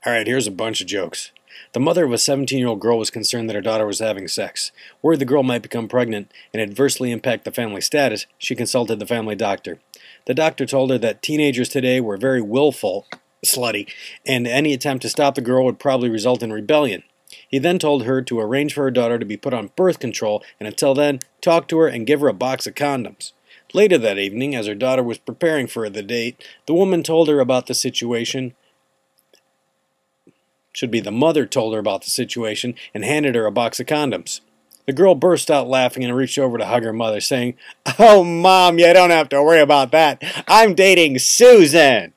Alright, here's a bunch of jokes. The mother of a 17-year-old girl was concerned that her daughter was having sex. Worried the girl might become pregnant and adversely impact the family status, she consulted the family doctor. The doctor told her that teenagers today were very willful, slutty, and any attempt to stop the girl would probably result in rebellion. He then told her to arrange for her daughter to be put on birth control, and until then, talk to her and give her a box of condoms. Later that evening, as her daughter was preparing for the date, the woman told her about the situation. The mother told her about the situation and handed her a box of condoms. The girl burst out laughing and reached over to hug her mother, saying, "Oh, Mom, you don't have to worry about that. I'm dating Susan."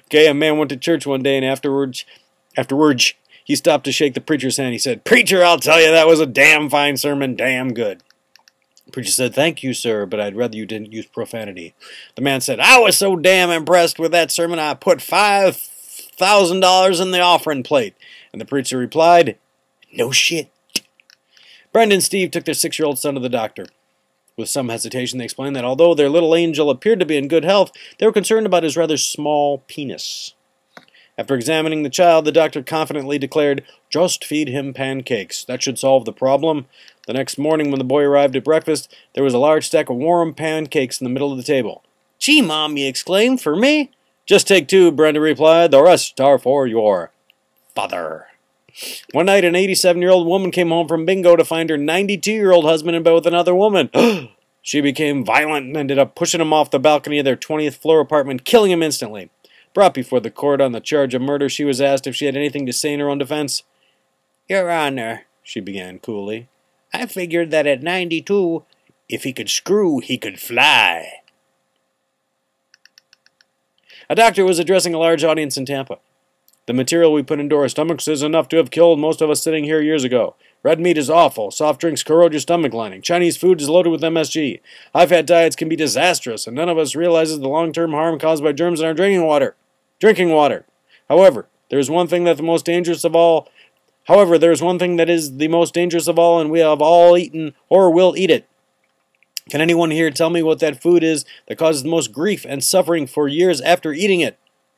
Okay, a man went to church one day and afterwards, he stopped to shake the preacher's hand. He said, "Preacher, I'll tell you that was a damn fine sermon, damn good." The preacher said, "Thank you, sir, but I'd rather you didn't use profanity." The man said, "I was so damn impressed with that sermon, I put $5,000 in the offering plate." And the preacher replied, "No shit." Brenda and Steve took their 6-year-old son to the doctor. With some hesitation, they explained that although their little angel appeared to be in good health, they were concerned about his rather small penis. After examining the child, the doctor confidently declared, "Just feed him pancakes. That should solve the problem." The next morning, when the boy arrived at breakfast, there was a large stack of warm pancakes in the middle of the table. "Gee, Mom," he exclaimed, "for me?" "Just take 2, Brenda replied. "The rest are for your father." One night, an 87-year-old woman came home from bingo to find her 92-year-old husband in bed with another woman. She became violent and ended up pushing him off the balcony of their 20th floor apartment, killing him instantly. Brought before the court on the charge of murder, she was asked if she had anything to say in her own defense. "Your Honor," she began coolly, "I figured that at 92, if he could screw, he could fly." A doctor was addressing a large audience in Tampa. "The material we put into our stomachs is enough to have killed most of us sitting here years ago. Red meat is awful. Soft drinks corrode your stomach lining. Chinese food is loaded with MSG. High-fat diets can be disastrous, and none of us realizes the long-term harm caused by germs in our drinking water. However, there is one thing that is the most dangerous of all, and we have all eaten or will eat it. Can anyone here tell me what that food is that causes the most grief and suffering for years after eating it?"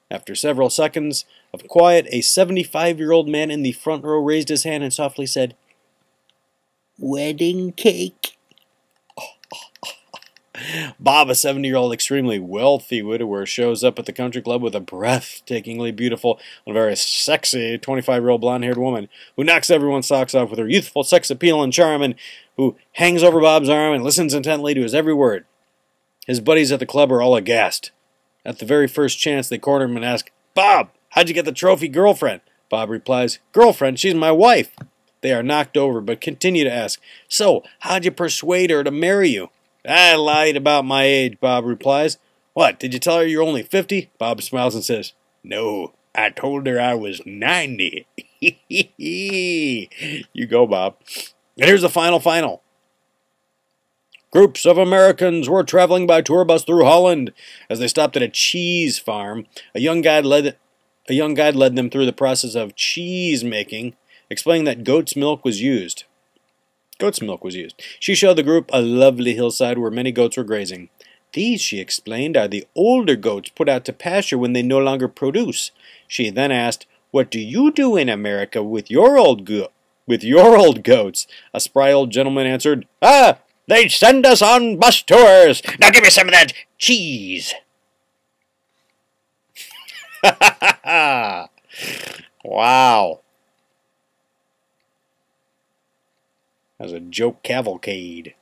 After several seconds of quiet, a 75-year-old man in the front row raised his hand and softly said, "Wedding cake." Bob, a 70-year-old extremely wealthy widower, shows up at the country club with a breathtakingly beautiful and very sexy 25-year-old blonde-haired woman who knocks everyone's socks off with her youthful sex appeal and charm, and who hangs over Bob's arm and listens intently to his every word. His buddies at the club are all aghast. At the very first chance, they corner him and ask, "Bob, how'd you get the trophy girlfriend?" Bob replies, "Girlfriend? She's my wife." They are knocked over, but continue to ask, "So, how'd you persuade her to marry you?" "I lied about my age," Bob replies. "What, did you tell her you're only 50? Bob smiles and says, "No, I told her I was 90. You go, Bob. And here's the final. Groups of Americans were traveling by tour bus through Holland. As they stopped at a cheese farm, a young guide led them through the process of cheese making, explaining that goat's milk was used. She showed the group a lovely hillside where many goats were grazing. "These," she explained, "are the older goats put out to pasture when they no longer produce." She then asked, "What do you do in America with your old goats?" A spry old gentleman answered, "They send us on bus tours. Now give me some of that cheese." Wow. That was a joke cavalcade.